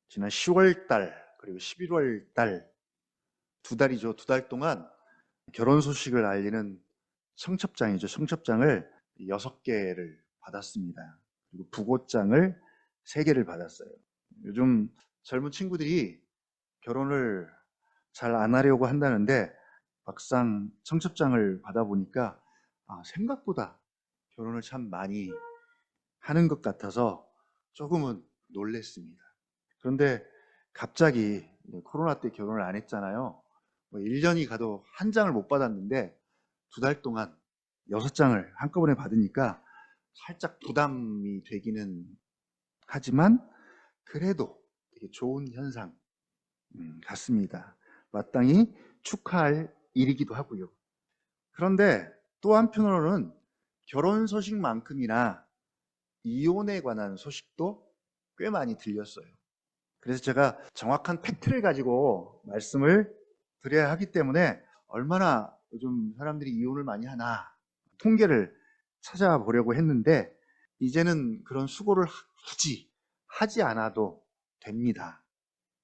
지난 10월 달 그리고 11월 달 2달이죠. 2달 동안 결혼 소식을 알리는 청첩장이죠. 청첩장을 6개를 받았습니다. 그리고 부고장을 3개를 받았어요. 요즘 젊은 친구들이 결혼을 잘 안 하려고 한다는데 막상 청첩장을 받아보니까 생각보다 결혼을 참 많이 하는 것 같아서 조금은 놀랬습니다. 그런데 갑자기 코로나 때 결혼을 안 했잖아요. 1년이 가도 한 장을 못 받았는데 2달 동안 6장을 한꺼번에 받으니까 살짝 부담이 되기는 하지만 그래도 되게 좋은 현상 같습니다. 마땅히 축하할 일이기도 하고요. 그런데 또 한편으로는 결혼 소식만큼이나 이혼에 관한 소식도 꽤 많이 들렸어요. 그래서 제가 정확한 팩트를 가지고 말씀을 드려야 하기 때문에 얼마나 요즘 사람들이 이혼을 많이 하나 통계를 찾아보려고 했는데 이제는 그런 수고를 굳이 하지 않아도 됩니다.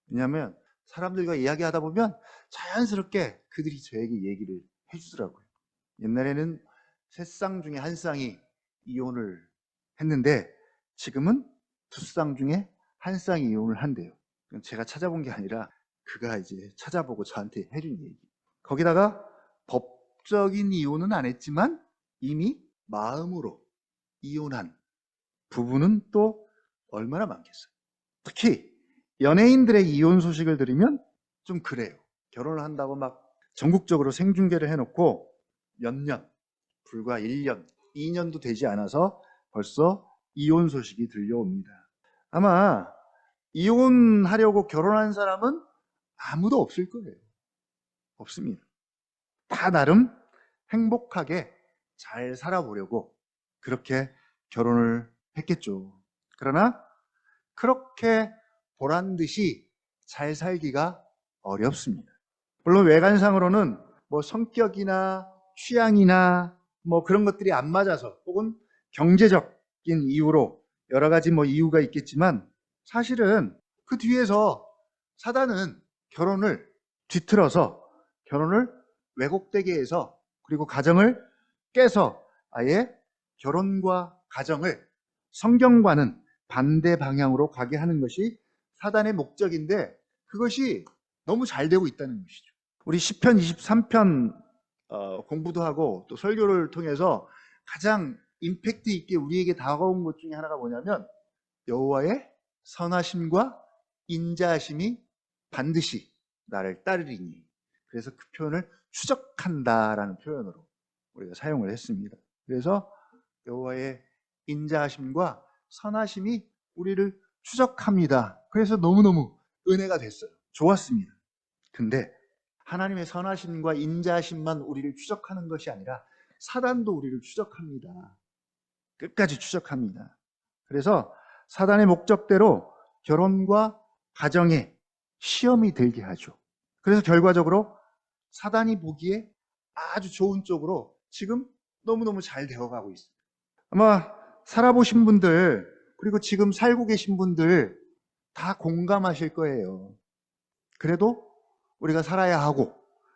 왜냐하면 사람들과 이야기하다 보면 자연스럽게 그들이 저에게 얘기를 해주더라고요. 옛날에는 3쌍 중에 1쌍이 이혼을 했는데 지금은 2쌍 중에 1쌍이 이혼을 한대요. 제가 찾아본 게 아니라 그가 이제 찾아보고 저한테 해준 얘기. 거기다가 법적인 이혼은 안 했지만 이미 마음으로 이혼한 부부는 또 얼마나 많겠어요. 특히 연예인들의 이혼 소식을 들으면 좀 그래요. 결혼을 한다고 막 전국적으로 생중계를 해놓고 몇 년, 불과 1년, 2년도 되지 않아서 벌써 이혼 소식이 들려옵니다. 아마 이혼하려고 결혼한 사람은 아무도 없을 거예요. 없습니다. 다 나름 행복하게 잘 살아보려고 그렇게 결혼을 했겠죠. 그러나 그렇게 보란 듯이 잘 살기가 어렵습니다. 물론 외관상으로는 뭐 성격이나 취향이나 뭐 그런 것들이 안 맞아서 혹은 경제적인 이유로 여러 가지 뭐 이유가 있겠지만 사실은 그 뒤에서 사단은 결혼을 뒤틀어서 결혼을 왜곡되게 해서 그리고 가정을 깨서 아예 결혼과 가정을 성경과는 반대 방향으로 가게 하는 것이 사단의 목적인데 그것이 너무 잘 되고 있다는 것이죠. 우리 시편 23편 공부도 하고 또 설교를 통해서 가장 임팩트 있게 우리에게 다가온 것 중에 하나가 뭐냐면 여호와의 선하심과 인자하심이 반드시 나를 따르리니. 그래서 그 표현을 추적한다라는 표현으로 우리가 사용을 했습니다. 그래서 여호와의 인자하심과 선하심이 우리를 추적합니다. 그래서 너무너무 은혜가 됐어요. 좋았습니다. 근데 하나님의 선하심과 인자하심만 우리를 추적하는 것이 아니라 사단도 우리를 추적합니다. 끝까지 추적합니다. 그래서 사단의 목적대로 결혼과 가정에 시험이 들게 하죠. 그래서 결과적으로 사단이 보기에 아주 좋은 쪽으로 지금 너무너무 잘 되어가고 있습니다. 아마 살아보신 분들 그리고 지금 살고 계신 분들 다 공감하실 거예요. 그래도 우리가 살아야 하고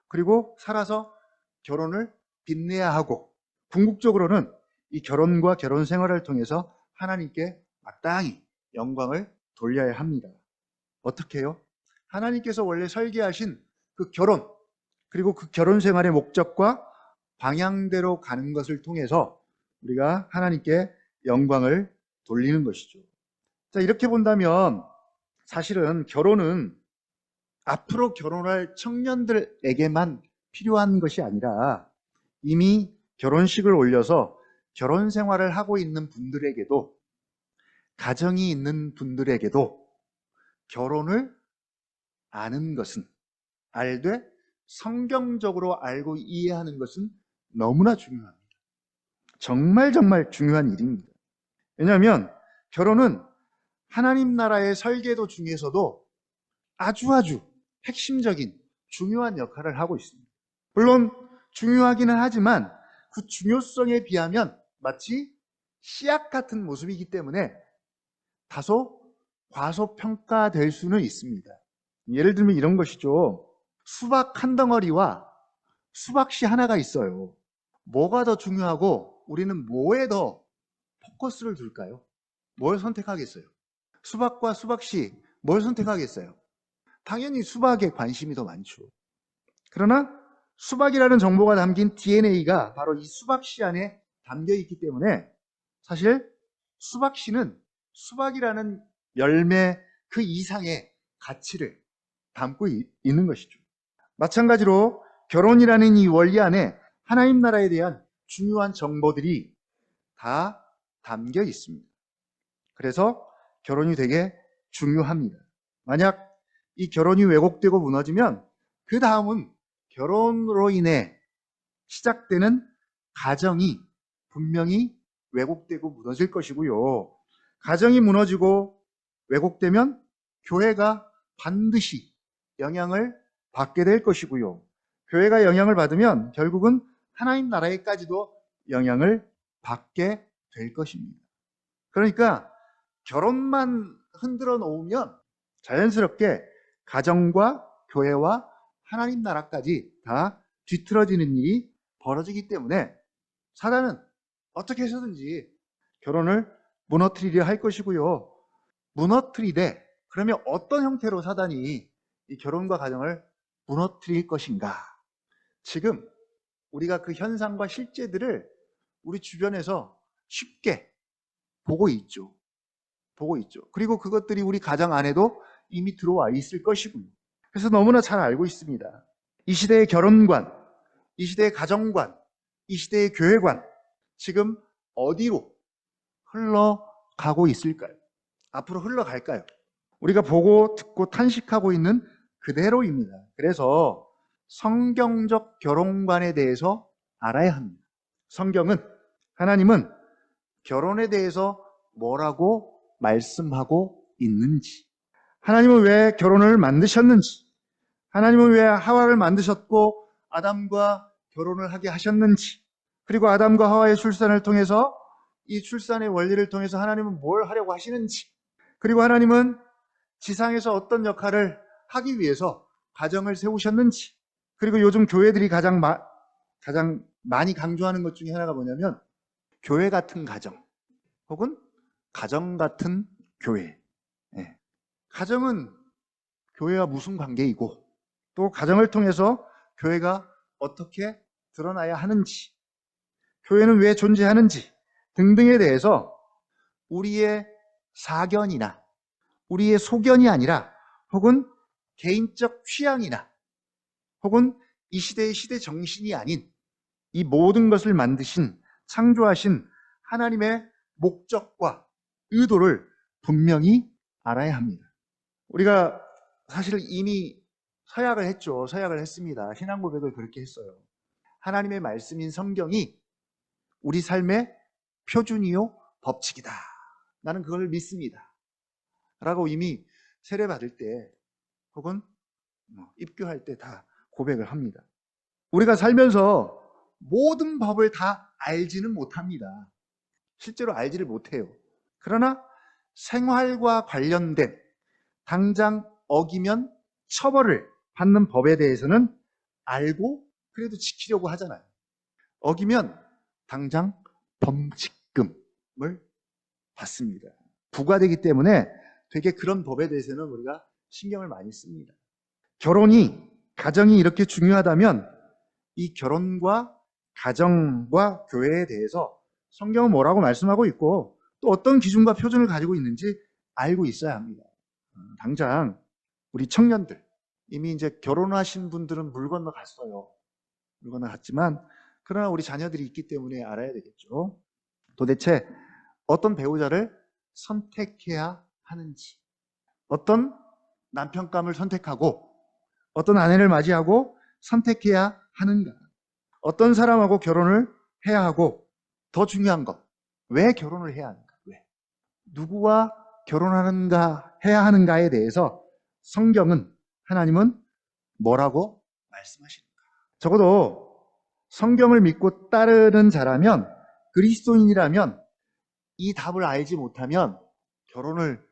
그리고 살아서 결혼을 빛내야 하고 궁극적으로는 이 결혼과 결혼 생활을 통해서 하나님께 마땅히 영광을 돌려야 합니다. 어떻게 해요? 하나님께서 원래 설계하신 그 결혼 그리고 그 결혼 생활의 목적과 방향대로 가는 것을 통해서 우리가 하나님께 영광을 돌리는 것이죠. 자, 이렇게 본다면 사실은 결혼은 앞으로 결혼할 청년들에게만 필요한 것이 아니라 이미 결혼식을 올려서 결혼 생활을 하고 있는 분들에게도 가정이 있는 분들에게도 결혼을 아는 것은 알되 성경적으로 알고 이해하는 것은 너무나 중요합니다. 정말 정말 중요한 일입니다. 왜냐하면 결혼은 하나님 나라의 설계도 중에서도 아주 핵심적인 중요한 역할을 하고 있습니다. 물론 중요하기는 하지만 그 중요성에 비하면 마치 씨앗 같은 모습이기 때문에 다소 과소평가될 수는 있습니다. 예를 들면 이런 것이죠. 수박 한 덩어리와 수박씨 하나가 있어요. 뭐가 더 중요하고 우리는 뭐에 더 포커스를 둘까요? 뭘 선택하겠어요? 수박과 수박씨 뭘 선택하겠어요? 당연히 수박에 관심이 더 많죠. 그러나 수박이라는 정보가 담긴 DNA가 바로 이 수박씨 안에 담겨 있기 때문에 사실 수박씨는 수박이라는 열매 그 이상의 가치를 담고 있는 것이죠. 마찬가지로 결혼이라는 이 원리 안에 하나님 나라에 대한 중요한 정보들이 다 담겨 있습니다. 그래서 결혼이 되게 중요합니다. 만약 이 결혼이 왜곡되고 무너지면 그 다음은 결혼으로 인해 시작되는 가정이 분명히 왜곡되고 무너질 것이고요. 가정이 무너지고 왜곡되면 교회가 반드시 영향을 받게 될 것이고요. 교회가 영향을 받으면 결국은 하나님 나라에까지도 영향을 받게 될 것입니다. 그러니까 결혼만 흔들어 놓으면 자연스럽게 가정과 교회와 하나님 나라까지 다 뒤틀어지는 일이 벌어지기 때문에 사단은 어떻게 해서든지 결혼을 무너뜨리려 할 것이고요. 무너뜨리되 그러면 어떤 형태로 사단이 이 결혼과 가정을 무너뜨릴 것인가? 지금 우리가 그 현상과 실제들을 우리 주변에서 쉽게 보고 있죠. 보고 있죠. 그리고 그것들이 우리 가정 안에도 이미 들어와 있을 것이고요. 그래서 너무나 잘 알고 있습니다. 이 시대의 결혼관, 이 시대의 가정관, 이 시대의 교회관, 지금 어디로 흘러가고 있을까요? 앞으로 흘러갈까요? 우리가 보고 듣고 탄식하고 있는 그대로입니다. 그래서 성경적 결혼관에 대해서 알아야 합니다. 성경은, 하나님은 결혼에 대해서 뭐라고 말씀하고 있는지, 하나님은 왜 결혼을 만드셨는지, 하나님은 왜 하와를 만드셨고 아담과 결혼을 하게 하셨는지, 그리고 아담과 하와의 출산을 통해서 이 출산의 원리를 통해서 하나님은 뭘 하려고 하시는지, 그리고 하나님은 지상에서 어떤 역할을 하기 위해서 가정을 세우셨는지, 그리고 요즘 교회들이 가장 많이 강조하는 것 중에 하나가 뭐냐면 교회 같은 가정 혹은 가정 같은 교회. 예. 가정은 교회와 무슨 관계이고 또 가정을 통해서 교회가 어떻게 드러나야 하는지, 교회는 왜 존재하는지 등등에 대해서 우리의 사견이나 우리의 소견이 아니라 혹은 개인적 취향이나 혹은 이 시대의 시대 정신이 아닌 이 모든 것을 만드신 창조하신 하나님의 목적과 의도를 분명히 알아야 합니다. 우리가 사실 이미 서약을 했죠. 서약을 했습니다. 신앙 고백을 그렇게 했어요. 하나님의 말씀인 성경이 우리 삶의 표준이요 법칙이다. 나는 그걸 믿습니다. 라고 이미 세례받을 때 혹은 입교할 때 다 고백을 합니다. 우리가 살면서 모든 법을 다 알지는 못합니다. 실제로 알지를 못해요. 그러나 생활과 관련된 당장 어기면 처벌을 받는 법에 대해서는 알고 그래도 지키려고 하잖아요. 어기면 당장 범칙금을 받습니다. 부과되기 때문에 되게 그런 법에 대해서는 우리가 신경을 많이 씁니다. 결혼이, 가정이 이렇게 중요하다면 이 결혼과 가정과 교회에 대해서 성경은 뭐라고 말씀하고 있고 또 어떤 기준과 표준을 가지고 있는지 알고 있어야 합니다. 당장 우리 청년들, 이미 이제 결혼하신 분들은 물 건너갔어요. 물 건너갔지만 그러나 우리 자녀들이 있기 때문에 알아야 되겠죠. 도대체 어떤 배우자를 선택해야 하는지, 어떤 남편감을 선택하고 어떤 아내를 맞이하고 선택해야 하는가, 어떤 사람하고 결혼을 해야 하고 더 중요한 것, 왜 결혼을 해야 하는가, 왜 누구와 결혼하는가 해야 하는가에 대해서 성경은, 하나님은 뭐라고 말씀하시는가. 적어도 성경을 믿고 따르는 자라면, 그리스도인이라면 이 답을 알지 못하면 결혼을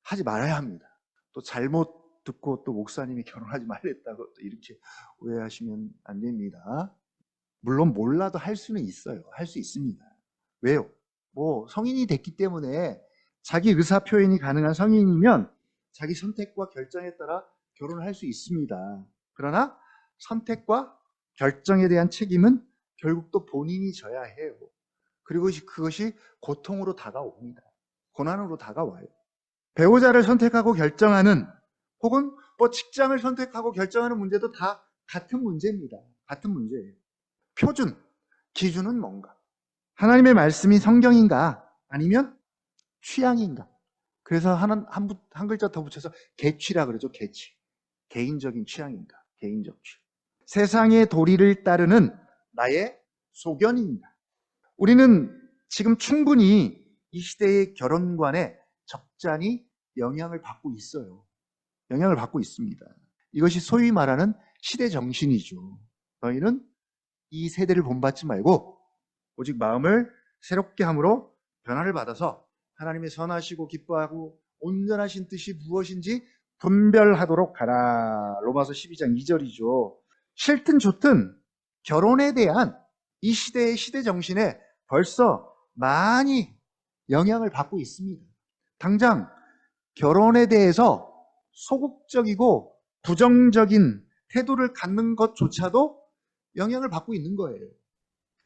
하지 말아야 합니다. 또 잘못 듣고 또 목사님이 결혼하지 말랬다고 또 이렇게 오해하시면 안 됩니다. 물론 몰라도 할 수는 있어요. 할 수 있습니다. 왜요? 뭐 성인이 됐기 때문에 자기 의사 표현이 가능한 성인이면 자기 선택과 결정에 따라 결혼을 할 수 있습니다. 그러나 선택과 결정에 대한 책임은 결국 또 본인이 져야 해요. 그리고 그것이 고통으로 다가옵니다. 고난으로 다가와요. 배우자를 선택하고 결정하는 혹은 뭐 직장을 선택하고 결정하는 문제도 다 같은 문제입니다. 같은 문제예요. 표준, 기준은 뭔가? 하나님의 말씀이 성경인가? 아니면 취향인가? 그래서 한 글자 더 붙여서 개취라 그러죠. 개취. 개인적인 취향인가? 개인적 취향. 세상의 도리를 따르는 나의 소견입니다. 우리는 지금 충분히 이 시대의 결혼관에 적잖이 영향을 받고 있어요. 영향을 받고 있습니다. 이것이 소위 말하는 시대 정신이죠. 너희는 이 세대를 본받지 말고 오직 마음을 새롭게 함으로 변화를 받아서 하나님의 선하시고 기뻐하고 온전하신 뜻이 무엇인지 분별하도록 하라. 로마서 12장 2절이죠. 싫든 좋든 결혼에 대한 이 시대의 시대 정신에 벌써 많이 영향을 받고 있습니다. 당장 결혼에 대해서 소극적이고 부정적인 태도를 갖는 것조차도 영향을 받고 있는 거예요.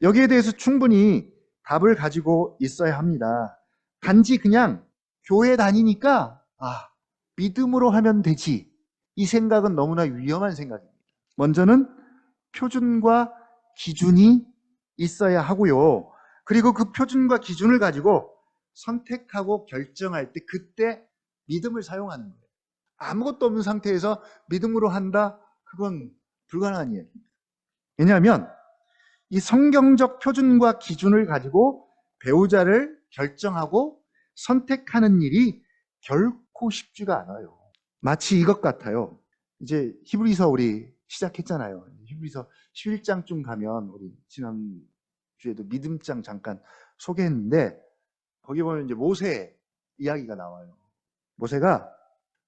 여기에 대해서 충분히 답을 가지고 있어야 합니다. 단지 그냥 교회 다니니까 믿음으로 하면 되지. 이 생각은 너무나 위험한 생각입니다. 먼저는 표준과 기준이 있어야 하고요. 그리고 그 표준과 기준을 가지고 선택하고 결정할 때 그때 믿음을 사용하는 거예요. 아무것도 없는 상태에서 믿음으로 한다? 그건 불가능한 이야기입니다. 왜냐하면 이 성경적 표준과 기준을 가지고 배우자를 결정하고 선택하는 일이 결코 쉽지가 않아요. 마치 이것 같아요. 이제 히브리서 우리 시작했잖아요. 히브리서 11장쯤 가면 우리 지난 주에도 믿음장 잠깐 소개했는데 거기 보면 이제 모세 이야기가 나와요. 모세가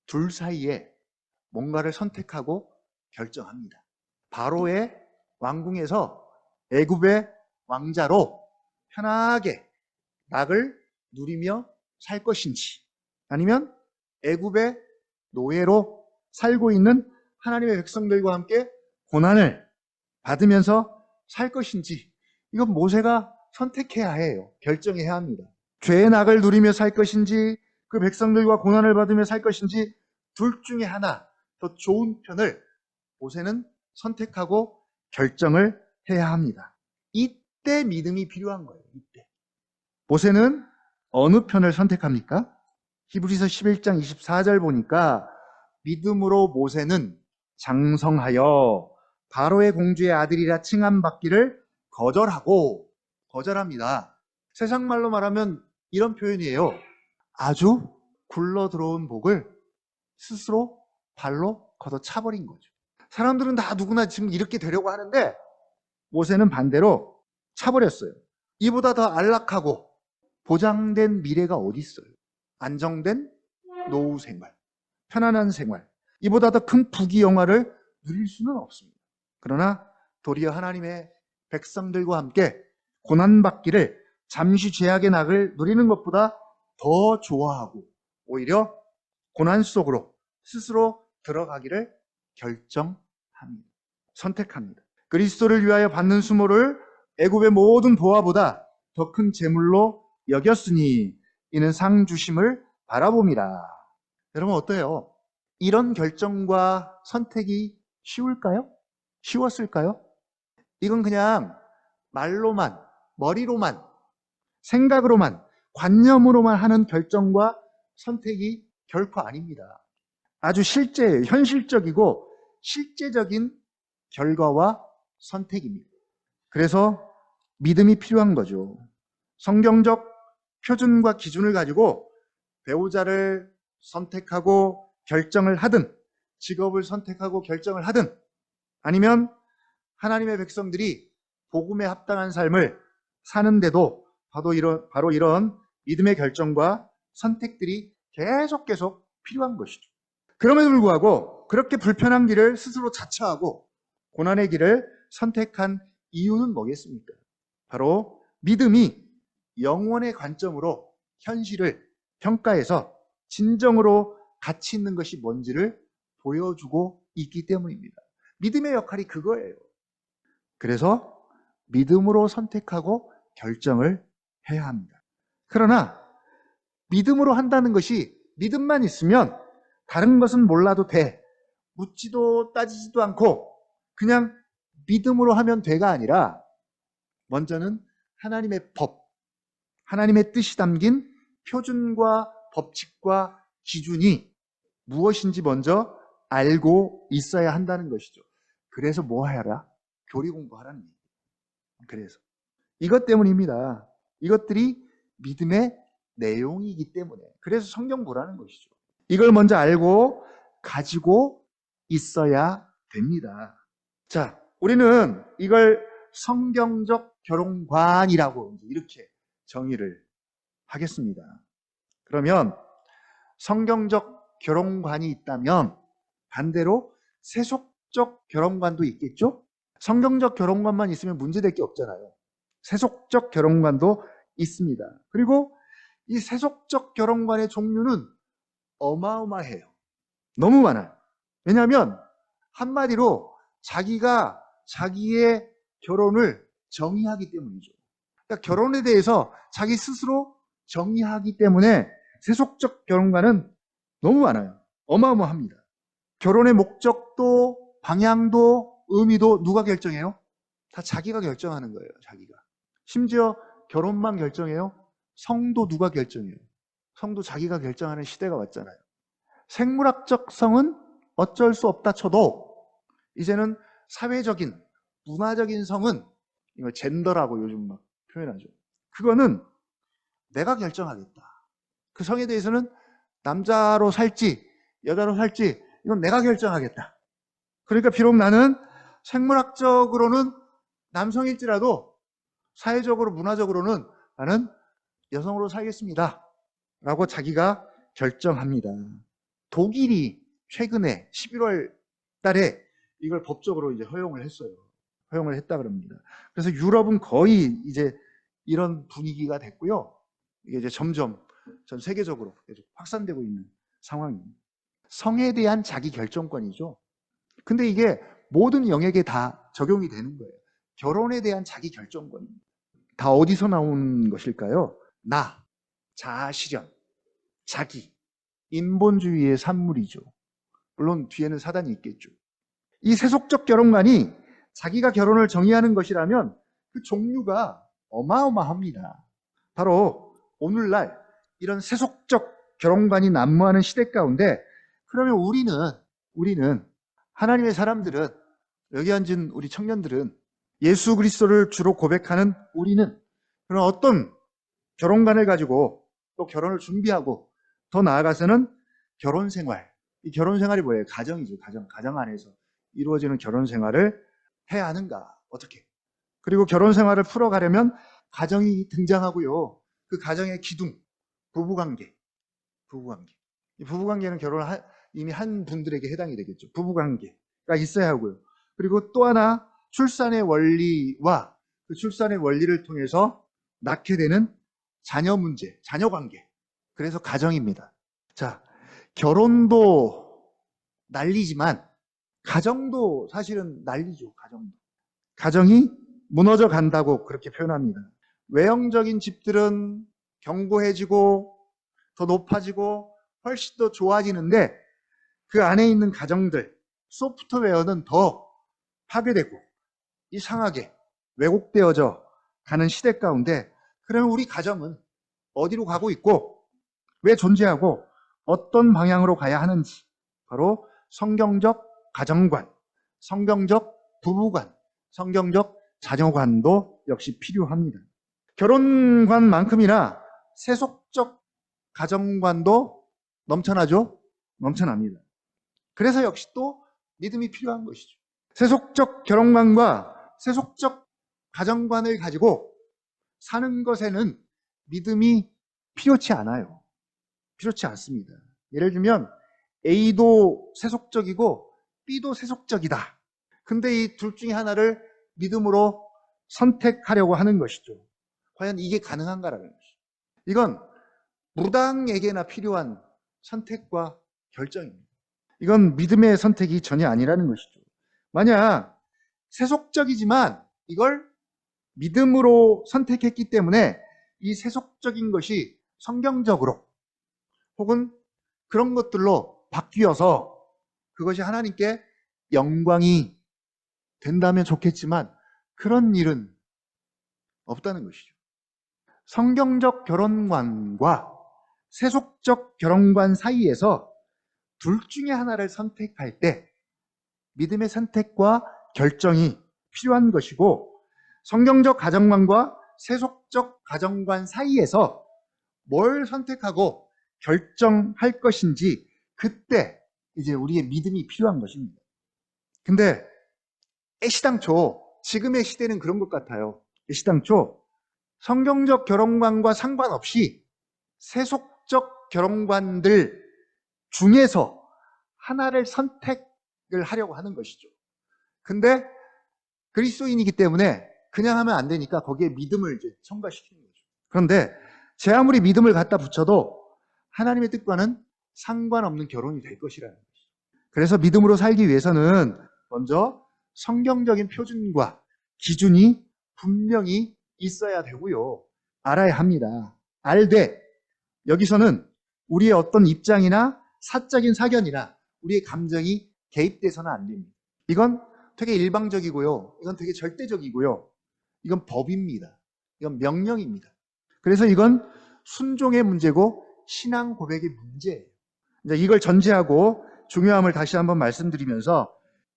둘 사이에 뭔가를 선택하고 결정합니다. 바로의 왕궁에서 애굽의 왕자로 편하게 낙을 누리며 살 것인지 아니면 애굽의 노예로 살고 있는 하나님의 백성들과 함께 고난을 받으면서 살 것인지 이건 모세가 선택해야 해요. 결정해야 합니다. 죄의 낙을 누리며 살 것인지 그 백성들과 고난을 받으며 살 것인지 둘 중에 하나 더 좋은 편을 모세는 선택하고 결정을 해야 합니다. 이때 믿음이 필요한 거예요. 이때. 모세는 어느 편을 선택합니까? 히브리서 11장 24절 보니까 믿음으로 모세는 장성하여 바로의 공주의 아들이라 칭함받기를 거절합니다. 세상 말로 말하면 이런 표현이에요. 아주 굴러 들어온 복을 스스로 발로 걷어차버린 거죠. 사람들은 다 누구나 지금 이렇게 되려고 하는데 모세는 반대로 차버렸어요. 이보다 더 안락하고 보장된 미래가 어디 있어요? 안정된 노후 생활, 편안한 생활, 이보다 더 큰 부귀영화를 누릴 수는 없습니다. 그러나 도리어 하나님의 백성들과 함께 고난받기를 잠시 죄악의 낙을 누리는 것보다 더 좋아하고 오히려 고난 속으로 스스로 들어가기를 결정합니다. 선택합니다. 그리스도를 위하여 받는 수모를 애굽의 모든 보화보다 더 큰 재물로 여겼으니 이는 상 주심을 바라봅니다. 여러분 어때요? 이런 결정과 선택이 쉬울까요? 쉬웠을까요? 이건 그냥 말로만, 머리로만, 생각으로만, 관념으로만 하는 결정과 선택이 결코 아닙니다. 아주 현실적이고 실제적인 결과와 선택입니다. 그래서 믿음이 필요한 거죠. 성경적 표준과 기준을 가지고 배우자를 선택하고 결정을 하든 직업을 선택하고 결정을 하든 아니면 하나님의 백성들이 복음에 합당한 삶을 사는데도 바로 이런 믿음의 결정과 선택들이 계속 필요한 것이죠. 그럼에도 불구하고 그렇게 불편한 길을 스스로 자처하고 고난의 길을 선택한 이유는 뭐겠습니까? 바로 믿음이 영원의 관점으로 현실을 평가해서 진정으로 가치 있는 것이 뭔지를 보여주고 있기 때문입니다. 믿음의 역할이 그거예요. 그래서 믿음으로 선택하고 결정을 해야 합니다. 그러나 믿음으로 한다는 것이 믿음만 있으면 다른 것은 몰라도 돼. 묻지도 따지지도 않고 그냥 믿음으로 하면 돼가 아니라 먼저는 하나님의 법, 하나님의 뜻이 담긴 표준과 법칙과 기준이 무엇인지 먼저 알고 있어야 한다는 것이죠. 그래서 뭐 하라? 교리 공부하라는 얘기예요. 그래서 이것 때문입니다. 이것들이 믿음의 내용이기 때문에. 그래서 성경 보라는 것이죠. 이걸 먼저 알고 가지고 있어야 됩니다. 자, 우리는 이걸 성경적 결혼관이라고 이렇게 정의를 하겠습니다. 그러면 성경적 결혼관이 있다면 반대로 세속적 결혼관도 있겠죠? 성경적 결혼관만 있으면 문제될 게 없잖아요. 세속적 결혼관도 있습니다. 그리고 이 세속적 결혼관의 종류는 어마어마해요. 너무 많아요. 왜냐하면 한마디로 자기가 자기의 결혼을 정의하기 때문이죠. 그러니까 결혼에 대해서 자기 스스로 정의하기 때문에 세속적 결혼관은 너무 많아요. 어마어마합니다. 결혼의 목적도 방향도 의미도 누가 결정해요? 다 자기가 결정하는 거예요. 자기가. 심지어 결혼만 결정해요? 성도 누가 결정해요? 성도 자기가 결정하는 시대가 왔잖아요. 생물학적 성은 어쩔 수 없다 쳐도 이제는 사회적인, 문화적인 성은 이걸 젠더라고 요즘 막 표현하죠. 그거는 내가 결정하겠다. 그 성에 대해서는 남자로 살지 여자로 살지 이건 내가 결정하겠다. 그러니까 비록 나는 생물학적으로는 남성일지라도 사회적으로 문화적으로는 나는 여성으로 살겠습니다. 라고 자기가 결정합니다. 독일이 최근에 11월 달에 이걸 법적으로 이제 허용을 했어요. 허용을 했다 그럽니다. 그래서 유럽은 거의 이제 이런 분위기가 됐고요. 이게 이제 점점 전 세계적으로 계속 확산되고 있는 상황입니다. 성에 대한 자기 결정권이죠. 근데 이게 모든 영역에 다 적용이 되는 거예요. 결혼에 대한 자기 결정권입니다. 다 어디서 나온 것일까요? 나, 자아 실현, 자기, 인본주의의 산물이죠. 물론 뒤에는 사단이 있겠죠. 이 세속적 결혼관이 자기가 결혼을 정의하는 것이라면 그 종류가 어마어마합니다. 바로 오늘날 이런 세속적 결혼관이 난무하는 시대 가운데 그러면 우리는 하나님의 사람들은 여기 앉은 우리 청년들은 예수 그리스도를 주로 고백하는 우리는 그런 어떤 결혼관을 가지고 또 결혼을 준비하고 더 나아가서는 결혼 생활. 이 결혼 생활이 뭐예요? 가정이죠. 가정 안에서 이루어지는 결혼 생활을 해야 하는가? 어떻게? 그리고 결혼 생활을 풀어가려면 가정이 등장하고요. 그 가정의 기둥, 부부관계. 이 부부관계는 결혼을 이미 한 분들에게 해당이 되겠죠. 부부관계가 있어야 하고요. 그리고 또 하나 출산의 원리와 그 출산의 원리를 통해서 낳게 되는 자녀 문제, 자녀 관계. 그래서 가정입니다. 자, 결혼도 난리지만 가정도 사실은 난리죠. 가정이 무너져 간다고 그렇게 표현합니다. 외형적인 집들은 견고해지고 더 높아지고 훨씬 더 좋아지는데 그 안에 있는 가정들, 소프트웨어는 더 파괴되고 이상하게 왜곡되어져 가는 시대 가운데 그러면 우리 가정은 어디로 가고 있고 왜 존재하고 어떤 방향으로 가야 하는지 바로 성경적 가정관, 성경적 부부관, 성경적 자녀관도 역시 필요합니다. 결혼관만큼이나 세속적 가정관도 넘쳐나죠? 넘쳐납니다. 그래서 역시 또 믿음이 필요한 것이죠. 세속적 결혼관과 세속적 가정관을 가지고 사는 것에는 믿음이 필요치 않아요. 필요치 않습니다. 예를 들면 A도 세속적이고 B도 세속적이다. 근데 이 둘 중에 하나를 믿음으로 선택하려고 하는 것이죠. 과연 이게 가능한가라는 것이죠. 이건 무당에게나 필요한 선택과 결정입니다. 이건 믿음의 선택이 전혀 아니라는 것이죠. 만약 세속적이지만 이걸 믿음으로 선택했기 때문에 이 세속적인 것이 성경적으로 혹은 그런 것들로 바뀌어서 그것이 하나님께 영광이 된다면 좋겠지만 그런 일은 없다는 것이죠. 성경적 결혼관과 세속적 결혼관 사이에서 둘 중에 하나를 선택할 때 믿음의 선택과 결정이 필요한 것이고, 성경적 가정관과 세속적 가정관 사이에서 뭘 선택하고 결정할 것인지 그때 이제 우리의 믿음이 필요한 것입니다. 근데 애시당초 지금의 시대는 그런 것 같아요. 애시당초 성경적 결혼관과 상관없이 세속적 결혼관들 중에서 하나를 선택을 하려고 하는 것이죠. 근데 그리스도인이기 때문에 그냥 하면 안 되니까 거기에 믿음을 이제 첨가시키는 거죠. 그런데 제 아무리 믿음을 갖다 붙여도 하나님의 뜻과는 상관없는 결혼이 될 것이라는 거죠. 그래서 믿음으로 살기 위해서는 먼저 성경적인 표준과 기준이 분명히 있어야 되고요. 알아야 합니다. 알되 여기서는 우리의 어떤 입장이나 사적인 사견이나 우리의 감정이 개입돼서는 안 됩니다. 이건 되게 일방적이고요. 이건 되게 절대적이고요. 이건 법입니다. 이건 명령입니다. 그래서 이건 순종의 문제고 신앙 고백의 문제예요. 이제 이걸 전제하고 중요함을 다시 한번 말씀드리면서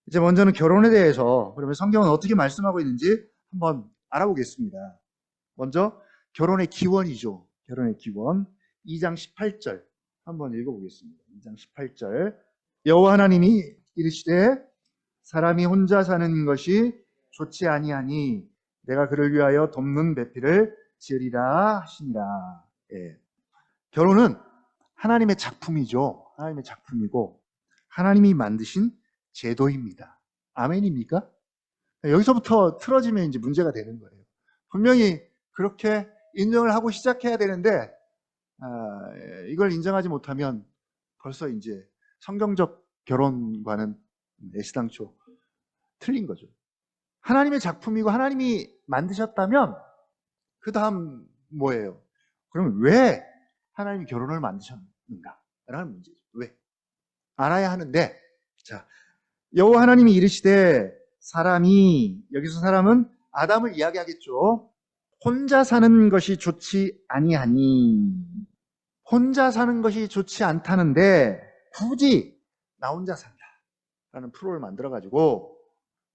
이제 먼저는 결혼에 대해서 그러면 성경은 어떻게 말씀하고 있는지 한번 알아보겠습니다. 먼저 결혼의 기원이죠. 결혼의 기원. 2장 18절 한번 읽어보겠습니다. 2장 18절. 여호와 하나님이 이르시되 사람이 혼자 사는 것이 좋지 아니하니 내가 그를 위하여 돕는 배필을 지으리라 하시니라. 예. 결혼은 하나님의 작품이죠. 하나님의 작품이고 하나님이 만드신 제도입니다. 아멘입니까? 여기서부터 틀어지면 이제 문제가 되는 거예요. 분명히 그렇게 인정을 하고 시작해야 되는데 이걸 인정하지 못하면 벌써 이제 성경적 결혼과는 애시당초 틀린 거죠. 하나님의 작품이고 하나님이 만드셨다면 그 다음 뭐예요? 그러면 왜 하나님이 결혼을 만드셨는가? 라는 문제죠. 왜? 알아야 하는데, 자, 여호와 하나님이 이르시되 사람이, 여기서 사람은 아담을 이야기하겠죠. 혼자 사는 것이 좋지 아니하니, 혼자 사는 것이 좋지 않다는데 굳이 나 혼자 산다 라는 프로를 만들어가지고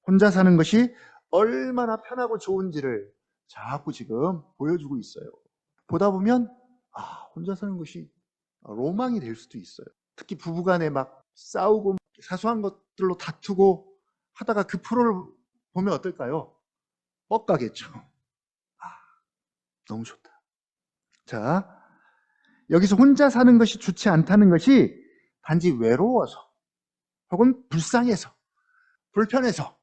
혼자 사는 것이 얼마나 편하고 좋은지를 자꾸 지금 보여주고 있어요. 보다 보면 혼자 사는 것이 로망이 될 수도 있어요. 특히 부부간에 막 싸우고 사소한 것들로 다투고 하다가 그 프로를 보면 어떨까요? 뻑가겠죠. 너무 좋다. 자, 여기서 혼자 사는 것이 좋지 않다는 것이 단지 외로워서 혹은 불쌍해서 불편해서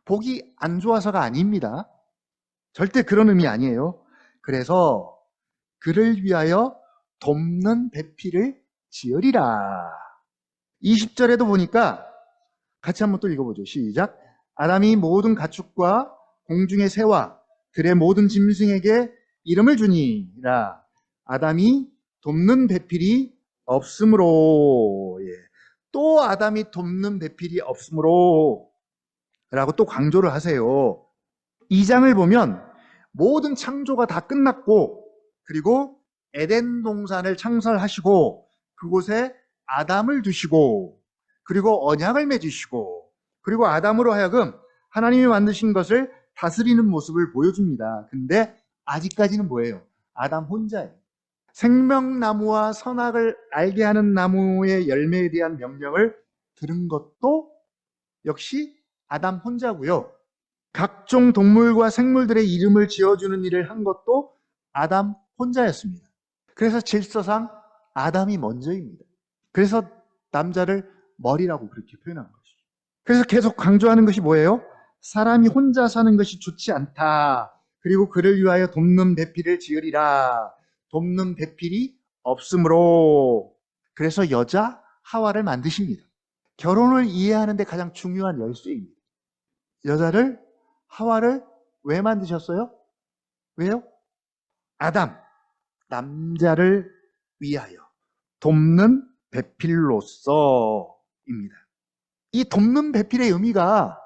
보기 안 좋아서가 아닙니다. 절대 그런 의미 아니에요. 그래서 그를 위하여 돕는 배필을 지으리라. 20절에도 보니까 같이 한번 또 읽어보죠. 시작. 아담이 모든 가축과 공중의 새와 들의 모든 짐승에게 이름을 주니라. 아담이 돕는 배필이 없으므로. 예. 또 아담이 돕는 배필이 없으므로 라고 또 강조를 하세요. 2장을 보면 모든 창조가 다 끝났고 그리고 에덴 동산을 창설하시고 그곳에 아담을 두시고 그리고 언약을 맺으시고 그리고 아담으로 하여금 하나님이 만드신 것을 다스리는 모습을 보여줍니다. 근데 아직까지는 뭐예요? 아담 혼자예요. 생명나무와 선악을 알게 하는 나무의 열매에 대한 명령을 들은 것도 역시 아담 혼자고요. 각종 동물과 생물들의 이름을 지어주는 일을 한 것도 아담 혼자였습니다. 그래서 질서상 아담이 먼저입니다. 그래서 남자를 머리라고 그렇게 표현한 것이죠. 그래서 계속 강조하는 것이 뭐예요? 사람이 혼자 사는 것이 좋지 않다. 그리고 그를 위하여 돕는 배필을 지으리라. 돕는 배필이 없으므로. 그래서 여자 하와를 만드십니다. 결혼을 이해하는 데 가장 중요한 열쇠입니다. 여자를, 하와를 왜 만드셨어요? 왜요? 아담, 남자를 위하여 돕는 배필로서입니다. 이 돕는 배필의 의미가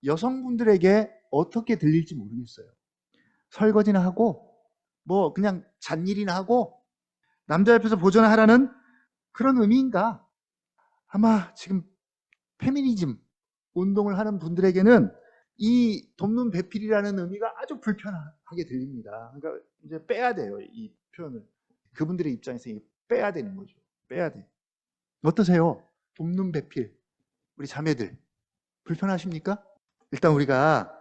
여성분들에게 어떻게 들릴지 모르겠어요. 설거지나 하고, 뭐 그냥 잔일이나 하고, 남자 옆에서 보존하라는 그런 의미인가? 아마 지금 페미니즘 운동을 하는 분들에게는 이 돕는 배필이라는 의미가 아주 불편하게 들립니다. 그러니까 이제 빼야 돼요, 이 표현을. 그분들의 입장에서 빼야 되는 거죠. 빼야 돼. 어떠세요? 돕는 배필. 우리 자매들 불편하십니까? 일단 우리가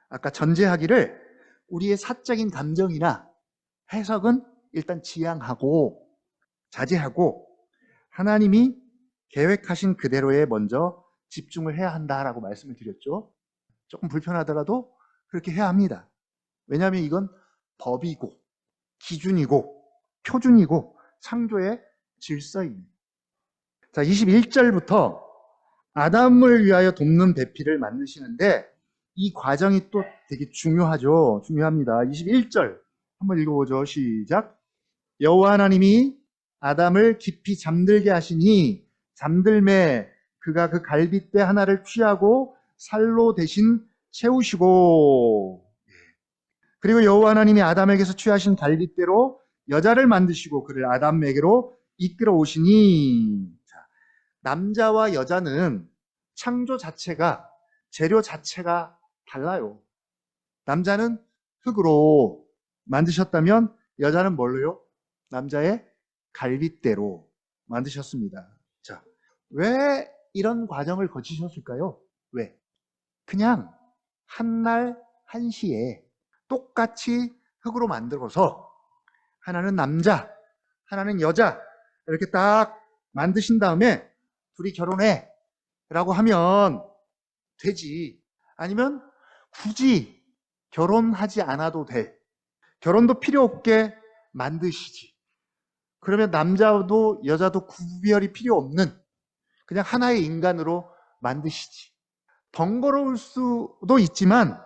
아까 전제하기를 우리의 사적인 감정이나 해석은 일단 지양하고 자제하고 하나님이 계획하신 그대로에 먼저 집중을 해야 한다라고 말씀을 드렸죠. 조금 불편하더라도 그렇게 해야 합니다. 왜냐하면 이건 법이고 기준이고 표준이고 창조의 질서입니다. 자, 21절부터 아담을 위하여 돕는 배필을 만드시는데 이 과정이 또 되게 중요하죠. 중요합니다. 21절 한번 읽어보죠. 시작. 여호와 하나님이 아담을 깊이 잠들게 하시니 잠들매 그가 그 갈빗대 하나를 취하고 살로 대신 채우시고, 그리고 여호와 하나님이 아담에게서 취하신 갈빗대로 여자를 만드시고 그를 아담에게로 이끌어 오시니. 남자와 여자는 창조 자체가, 재료 자체가 달라요. 남자는 흙으로 만드셨다면 여자는 뭘로요? 남자의 갈빗대로 만드셨습니다. 자, 왜 이런 과정을 거치셨을까요? 왜? 그냥 한날 한시에 똑같이 흙으로 만들어서 하나는 남자, 하나는 여자 이렇게 딱 만드신 다음에 둘이 결혼해 라고 하면 되지. 아니면 굳이 결혼하지 않아도 돼. 결혼도 필요 없게 만드시지. 그러면 남자도 여자도 구별이 필요 없는 그냥 하나의 인간으로 만드시지. 번거로울 수도 있지만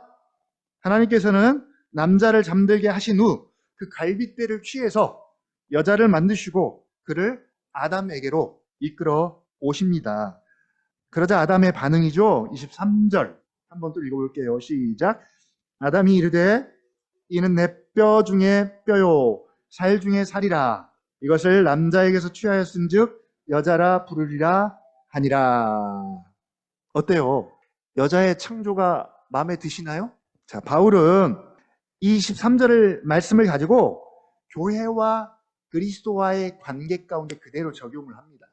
하나님께서는 남자를 잠들게 하신 후 그 갈빗대를 취해서 여자를 만드시고 그를 아담에게로 이끌어 오십니다. 그러자 아담의 반응이죠. 23절 한번 또 읽어볼게요. 시작. 아담이 이르되 이는 내 뼈 중에 뼈요 살 중에 살이라. 이것을 남자에게서 취하였은즉 여자라 부르리라 하니라. 어때요? 여자의 창조가 마음에 드시나요? 자, 바울은 이 23절을 말씀을 가지고 교회와 그리스도와의 관계 가운데 그대로 적용을 합니다.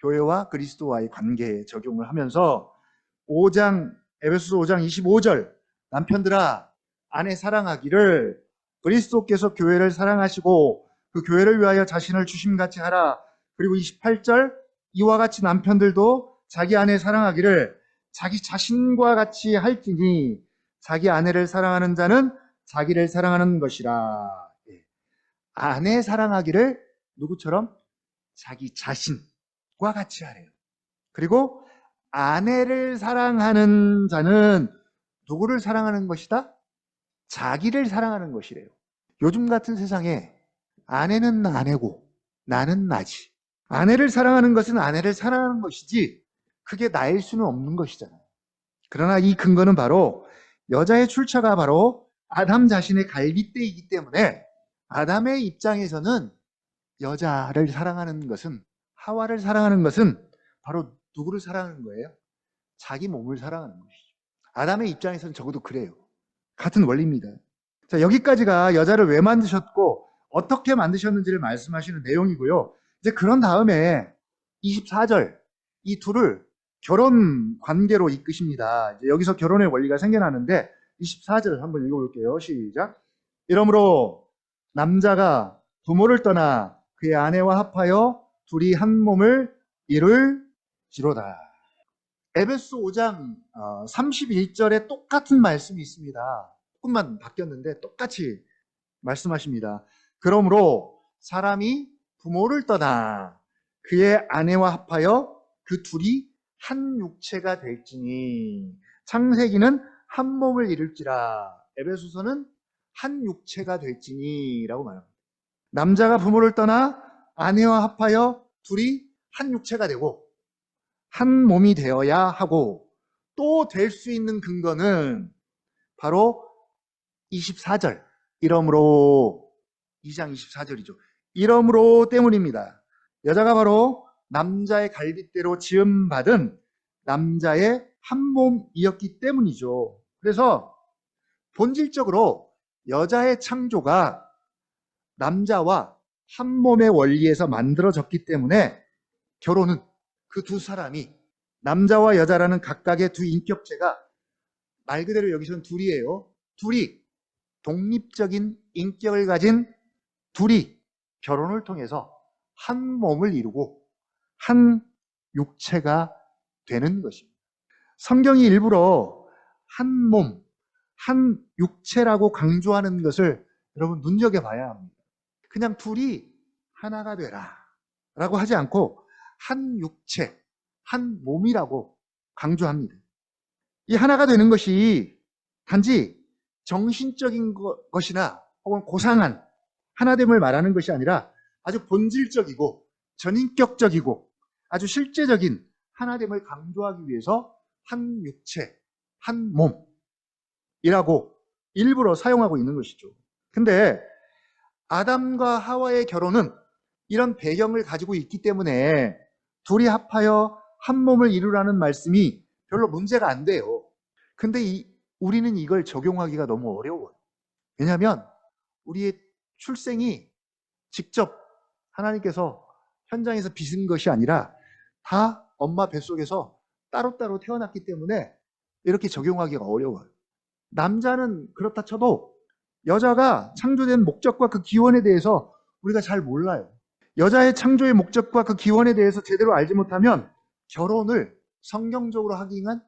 교회와 그리스도와의 관계에 적용을 하면서 5장, 에베소서 5장 25절 남편들아 아내 사랑하기를 그리스도께서 교회를 사랑하시고 그 교회를 위하여 자신을 주심같이 하라. 그리고 28절 이와 같이 남편들도 자기 아내 사랑하기를 자기 자신과 같이 할지니 자기 아내를 사랑하는 자는 자기를 사랑하는 것이라. 아내 사랑하기를 누구처럼? 자기 자신과 같이 하래요. 그리고 아내를 사랑하는 자는 누구를 사랑하는 것이다? 자기를 사랑하는 것이래요. 요즘 같은 세상에 아내는 아내고 나는 나지. 아내를 사랑하는 것은 아내를 사랑하는 것이지 그게 나일 수는 없는 것이잖아요. 그러나 이 근거는 바로 여자의 출처가 바로 아담 자신의 갈빗대이기 때문에 아담의 입장에서는 여자를 사랑하는 것은, 하와를 사랑하는 것은 바로 누구를 사랑하는 거예요? 자기 몸을 사랑하는 것이죠. 아담의 입장에서는 적어도 그래요. 같은 원리입니다. 자, 여기까지가 여자를 왜 만드셨고 어떻게 만드셨는지를 말씀하시는 내용이고요. 이제 그런 다음에 24절 이 둘을 결혼 관계로 이끄십니다. 이제 여기서 결혼의 원리가 생겨나는데 24절 한번 읽어볼게요. 시작. 이러므로 남자가 부모를 떠나 그의 아내와 합하여 둘이 한 몸을 이룰지로다. 에베소 5장 31절에 똑같은 말씀이 있습니다. 조금만 바뀌었는데 똑같이 말씀하십니다. 그러므로 사람이 부모를 떠나 그의 아내와 합하여 그 둘이 한 육체가 될지니. 창세기는 한 몸을 이룰지라, 에베소서는 한 육체가 될지니 라고 말합니다. 남자가 부모를 떠나 아내와 합하여 둘이 한 육체가 되고 한 몸이 되어야 하고, 또 될 수 있는 근거는 바로 24절, 이러므로, 2장 24절이죠. 이러므로 때문입니다. 여자가 바로 남자의 갈빗대로 지음받은 남자의 한 몸이었기 때문이죠. 그래서 본질적으로 여자의 창조가 남자와 한 몸의 원리에서 만들어졌기 때문에 결혼은 그 두 사람이, 남자와 여자라는 각각의 두 인격체가 말 그대로 여기서는 둘이에요. 둘이 독립적인 인격을 가진 둘이 결혼을 통해서 한 몸을 이루고 한 육체가 되는 것입니다. 성경이 일부러 한 몸, 한 육체라고 강조하는 것을 여러분 눈여겨봐야 합니다. 그냥 둘이 하나가 되라 라고 하지 않고 한 육체, 한 몸이라고 강조합니다. 이 하나가 되는 것이 단지 정신적인 것이나 혹은 고상한 하나됨을 말하는 것이 아니라 아주 본질적이고 전인격적이고 아주 실제적인 하나됨을 강조하기 위해서 한 육체, 한 몸이라고 일부러 사용하고 있는 것이죠. 근데 아담과 하와의 결혼은 이런 배경을 가지고 있기 때문에 둘이 합하여 한 몸을 이루라는 말씀이 별로 문제가 안 돼요. 근데 우리는 이걸 적용하기가 너무 어려워요. 왜냐하면 우리의 출생이 직접 하나님께서 현장에서 빚은 것이 아니라 다 엄마 뱃속에서 따로따로 태어났기 때문에 이렇게 적용하기가 어려워요. 남자는 그렇다 쳐도 여자가 창조된 목적과 그 기원에 대해서 우리가 잘 몰라요. 여자의 창조의 목적과 그 기원에 대해서 제대로 알지 못하면 결혼을 성경적으로 하기는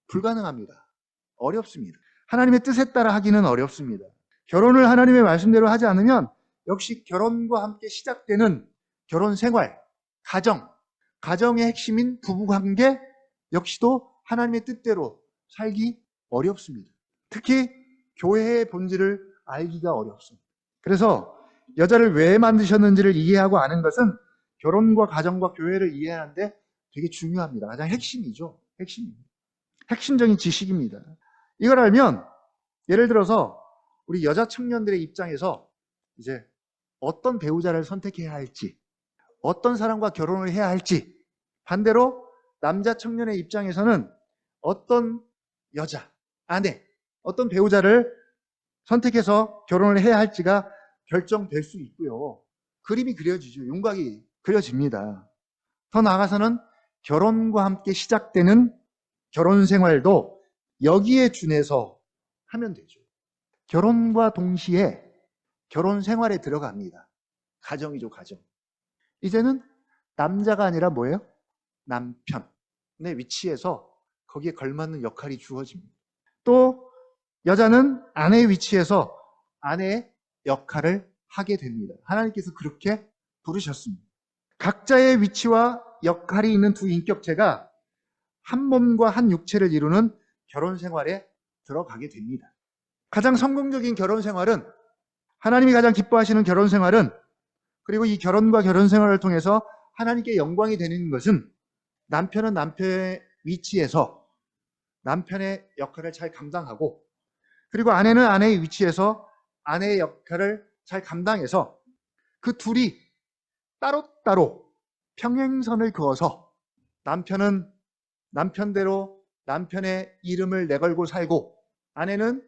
불가능합니다. 어렵습니다. 하나님의 뜻에 따라 하기는 어렵습니다. 결혼을 하나님의 말씀대로 하지 않으면 역시 결혼과 함께 시작되는 결혼 생활, 가정의 핵심인 부부관계 역시도 하나님의 뜻대로 살기 어렵습니다. 특히 교회의 본질을 알기가 어렵습니다. 그래서 여자를 왜 만드셨는지를 이해하고 아는 것은 결혼과 가정과 교회를 이해하는데 되게 중요합니다. 가장 핵심이죠. 핵심적인 지식입니다. 이걸 알면 예를 들어서 우리 여자 청년들의 입장에서 이제 어떤 배우자를 선택해야 할지, 어떤 사람과 결혼을 해야 할지, 반대로 남자 청년의 입장에서는 어떤 여자, 아내, 어떤 배우자를 선택해서 결혼을 해야 할지가 결정될 수 있고요. 그림이 그려지죠. 윤곽이 그려집니다. 더 나아가서는 결혼과 함께 시작되는 결혼 생활도 여기에 준해서 하면 되죠. 결혼과 동시에 결혼 생활에 들어갑니다. 가정이죠, 가정. 이제는 남자가 아니라 뭐예요? 남편의 위치에서 거기에 걸맞는 역할이 주어집니다. 또 여자는 아내의 위치에서 아내의 역할을 하게 됩니다. 하나님께서 그렇게 부르셨습니다. 각자의 위치와 역할이 있는 두 인격체가 한 몸과 한 육체를 이루는 결혼 생활에 들어가게 됩니다. 가장 성공적인 결혼 생활은, 하나님이 가장 기뻐하시는 결혼 생활은, 그리고 이 결혼과 결혼 생활을 통해서 하나님께 영광이 되는 것은 남편은 남편의 위치에서 남편의 역할을 잘 감당하고, 그리고 아내는 아내의 위치에서 아내의 역할을 잘 감당해서 그 둘이 따로따로 평행선을 그어서 남편은 남편대로 남편의 이름을 내걸고 살고, 아내는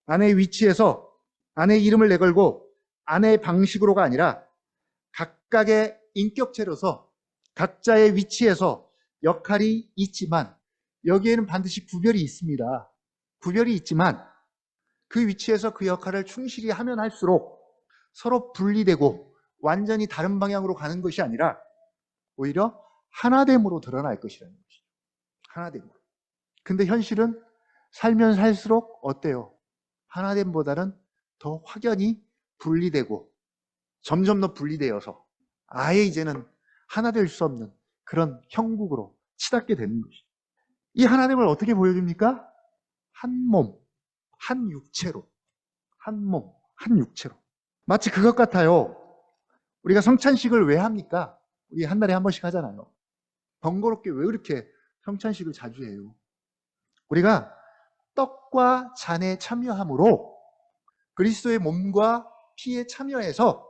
아내의 위치에서 아내의 이름을 내걸고 아내의 방식으로가 아니라 각각의 인격체로서 각자의 위치에서 역할이 있지만, 여기에는 반드시 구별이 있습니다. 구별이 있지만 그 위치에서 그 역할을 충실히 하면 할수록 서로 분리되고 완전히 다른 방향으로 가는 것이 아니라 오히려 하나됨으로 드러날 것이라는 것이죠. 하나됨으로. 근데 현실은 살면 살수록 어때요? 하나됨보다는 더 확연히 분리되고 점점 더 분리되어서 아예 이제는 하나 될 수 없는 그런 형국으로 치닫게 되는 것이죠. 이 하나됨을 어떻게 보여줍니까? 한 몸, 한 육체로. 한 몸, 한 육체로. 마치 그것 같아요. 우리가 성찬식을 왜 합니까? 우리 한 달에 한 번씩 하잖아요. 번거롭게 왜 그렇게 성찬식을 자주 해요? 우리가 떡과 잔에 참여함으로 그리스도의 몸과 피에 참여해서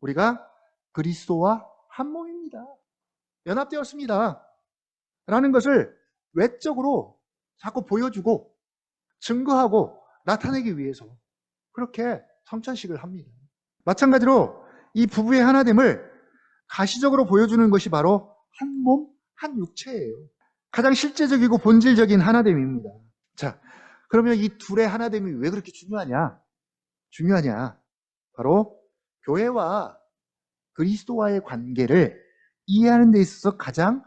우리가 그리스도와 한 몸입니다. 연합되었습니다. 라는 것을 외적으로 자꾸 보여주고 증거하고 나타내기 위해서 그렇게 성찬식을 합니다. 마찬가지로 이 부부의 하나됨을 가시적으로 보여주는 것이 바로 한 몸, 한 육체예요. 가장 실제적이고 본질적인 하나됨입니다. 자, 그러면 이 둘의 하나됨이 왜 그렇게 중요하냐? 바로 교회와 그리스도와의 관계를 이해하는 데 있어서 가장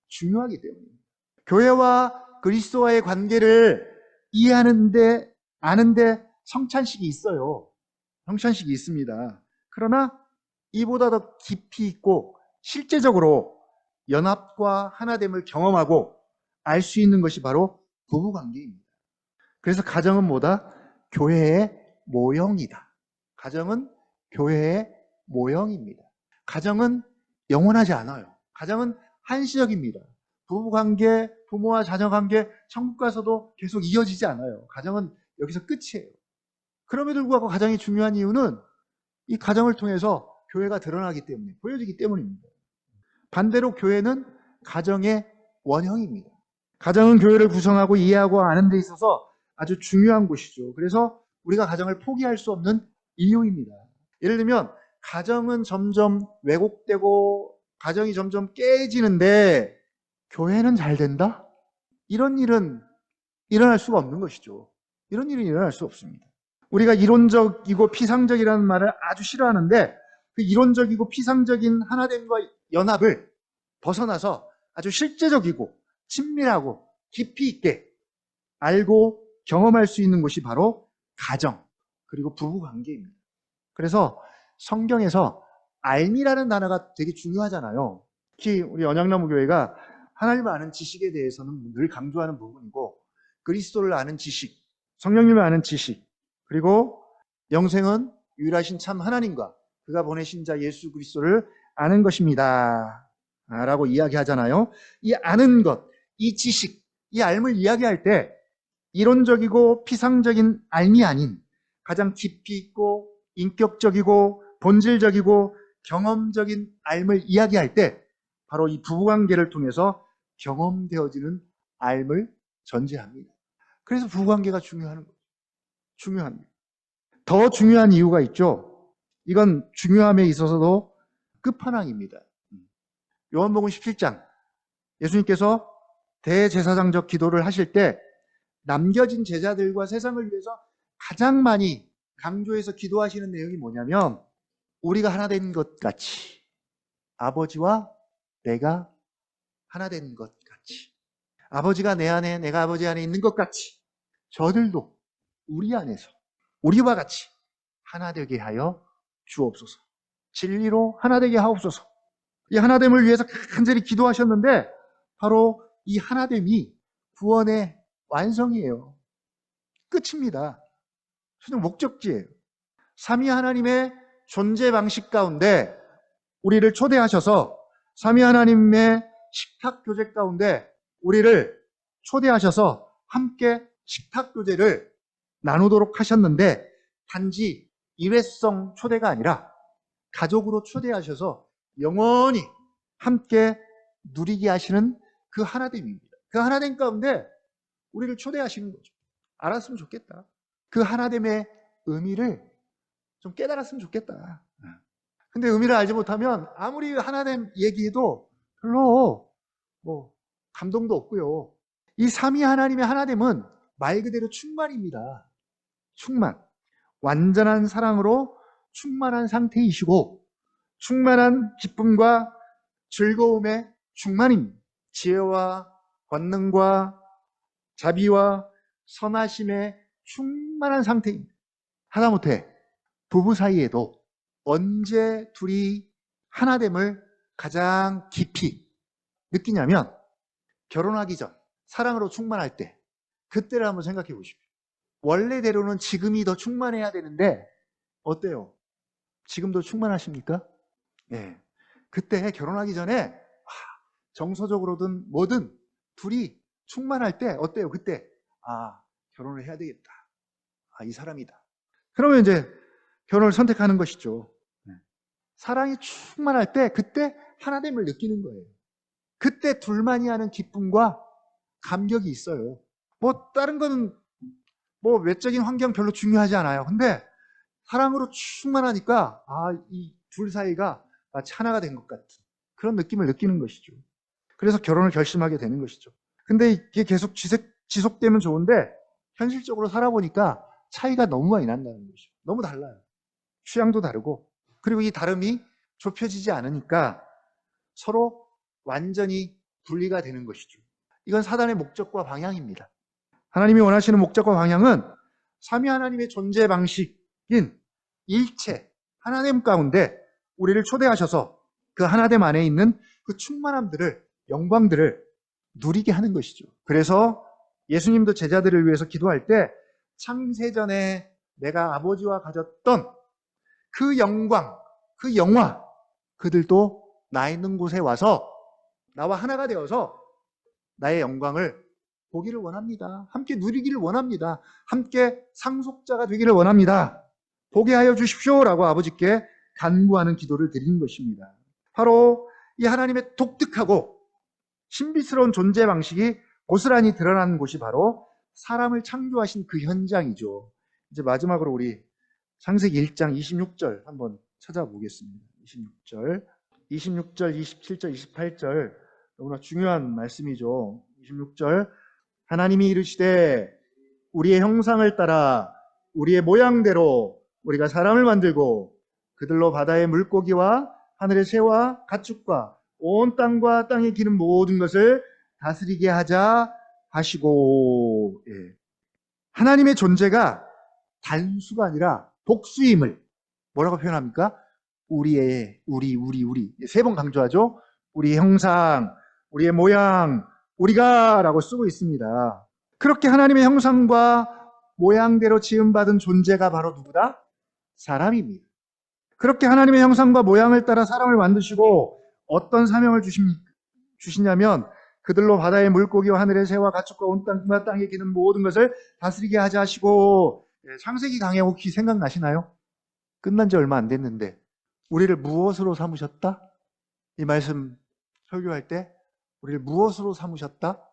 중요하기 때문입니다. 교회와 그리스도와의 관계를 이해하는데, 아는데 성찬식이 있어요. 성찬식이 있습니다. 그러나 이보다 더 깊이 있고 실제적으로 연합과 하나됨을 경험하고 알 수 있는 것이 바로 부부관계입니다. 그래서 가정은 뭐다? 교회의 모형이다. 가정은 교회의 모형입니다. 가정은 영원하지 않아요. 가정은 한시적입니다. 부부관계, 부모와 자녀관계, 천국 가서도 계속 이어지지 않아요. 가정은 여기서 끝이에요. 그럼에도 불구하고 가정이 중요한 이유는 이 가정을 통해서 교회가 드러나기 때문에, 보여지기 때문입니다. 반대로 교회는 가정의 원형입니다. 가정은 교회를 구성하고 이해하고 아는 데 있어서 아주 중요한 곳이죠. 그래서 우리가 가정을 포기할 수 없는 이유입니다. 예를 들면 가정은 점점 왜곡되고 가정이 점점 깨지는데 교회는 잘 된다? 이런 일은 일어날 수가 없는 것이죠. 이런 일은 일어날 수 없습니다. 우리가 이론적이고 피상적이라는 말을 아주 싫어하는데 그 이론적이고 피상적인 하나됨과 연합을 벗어나서 아주 실제적이고 친밀하고 깊이 있게 알고 경험할 수 있는 곳이 바로 가정 그리고 부부관계입니다. 그래서 성경에서 알미라는 단어가 되게 중요하잖아요. 특히 우리 언약나무교회가 하나님을 아는 지식에 대해서는 늘 강조하는 부분이고 그리스도를 아는 지식, 성령님을 아는 지식, 그리고 영생은 유일하신 참 하나님과 그가 보내신 자 예수 그리스도를 아는 것입니다. 라고 이야기하잖아요. 이 아는 것, 이 지식, 이 알을 이야기할 때 이론적이고 피상적인 알미 아닌 가장 깊이 있고 인격적이고 본질적이고 경험적인 알을 이야기할 때 바로 이 부부관계를 통해서 경험되어지는 알을 전제합니다. 그래서 부부관계가 중요한 거죠. 중요합니다. 더 중요한 이유가 있죠. 이건 중요함에 있어서도 끝판왕입니다. 요한복음 17장 예수님께서 대제사장적 기도를 하실 때 남겨진 제자들과 세상을 위해서 가장 많이 강조해서 기도하시는 내용이 뭐냐면 우리가 하나 된 것 같이 아버지와 내가 하나 된 것 같이 아버지가 내 안에 내가 아버지 안에 있는 것 같이 저들도 우리 안에서 우리와 같이 하나 되게 하여 주옵소서. 진리로 하나 되게 하옵소서. 이 하나됨을 위해서 간절히 기도하셨는데 바로 이 하나됨이 구원의 완성이에요. 끝입니다. 최종 목적지예요. 삼위 하나님의 존재 방식 가운데 우리를 초대하셔서 삼위 하나님의 식탁 교제 가운데 우리를 초대하셔서 함께 식탁 교제를 나누도록 하셨는데 단지 일회성 초대가 아니라 가족으로 초대하셔서 영원히 함께 누리게 하시는 그 하나됨입니다. 그 하나됨 가운데 우리를 초대하시는 거죠. 알았으면 좋겠다. 그 하나됨의 의미를 좀 깨달았으면 좋겠다. 근데 의미를 알지 못하면 아무리 하나됨 얘기해도 별로 감동도 없고요. 이 삼위 하나님의 하나됨은 말 그대로 충만입니다. 충만. 완전한 사랑으로 충만한 상태이시고 충만한 기쁨과 즐거움의 충만입니다. 지혜와 권능과 자비와 선하심의 충만한 상태입니다. 하다못해 부부 사이에도 언제 둘이 하나됨을 가장 깊이 느끼냐면 결혼하기 전 사랑으로 충만할 때, 그때를 한번 생각해 보십시오. 원래대로는 지금이 더 충만해야 되는데 어때요? 지금도 충만하십니까? 네. 그때 결혼하기 전에 정서적으로든 뭐든 둘이 충만할 때 어때요? 그때 결혼을 해야 되겠다. 이 사람이다. 그러면 이제 결혼을 선택하는 것이죠. 사랑이 충만할 때 그때 하나됨을 느끼는 거예요. 그때 둘만이 하는 기쁨과 감격이 있어요. 뭐 다른 거는 뭐 외적인 환경 별로 중요하지 않아요. 근데 사랑으로 충만하니까 이 둘 사이가 마치 하나가 된 것 같은 그런 느낌을 느끼는 것이죠. 그래서 결혼을 결심하게 되는 것이죠. 근데 이게 계속 지속되면 좋은데 현실적으로 살아보니까 차이가 너무 많이 난다는 것이죠. 너무 달라요. 취향도 다르고, 그리고 이 다름이 좁혀지지 않으니까 서로 완전히 분리가 되는 것이죠. 이건 사단의 목적과 방향입니다. 하나님이 원하시는 목적과 방향은 삼위 하나님의 존재 방식인 일체 하나됨 가운데 우리를 초대하셔서 그 하나됨 안에 있는 그 충만함들을, 영광들을 누리게 하는 것이죠. 그래서 예수님도 제자들을 위해서 기도할 때 창세전에 내가 아버지와 가졌던 그 영광, 그 영화, 그들도 나 있는 곳에 와서 나와 하나가 되어서 나의 영광을 보기를 원합니다. 함께 누리기를 원합니다. 함께 상속자가 되기를 원합니다. 보게 하여 주십시오라고 아버지께 간구하는 기도를 드리는 것입니다. 바로 이 하나님의 독특하고 신비스러운 존재 방식이 고스란히 드러나는 곳이 바로 사람을 창조하신 그 현장이죠. 이제 마지막으로 우리 창세기 1장 26절 한번 찾아보겠습니다. 26절, 27절, 28절 너무나 중요한 말씀이죠. 26절, 하나님이 이르시되 우리의 형상을 따라 우리의 모양대로 우리가 사람을 만들고 그들로 바다의 물고기와 하늘의 새와 가축과 온 땅과 땅에 기는 모든 것을 다스리게 하자 하시고, 하나님의 존재가 단수가 아니라 복수임을 뭐라고 표현합니까? 우리 세 번 강조하죠. 우리의 형상, 우리의 모양, 우리가 라고 쓰고 있습니다. 그렇게 하나님의 형상과 모양대로 지음받은 존재가 바로 누구다? 사람입니다. 그렇게 하나님의 형상과 모양을 따라 사람을 만드시고 어떤 사명을 주시냐면 그들로 바다의 물고기와 하늘의 새와 가축과 온 땅과 땅에 기는 모든 것을 다스리게 하자 하시고, 창세기 강해 혹시 생각나시나요? 끝난 지 얼마 안 됐는데 우리를 무엇으로 삼으셨다? 이 말씀 설교할 때 우리를 무엇으로 삼으셨다?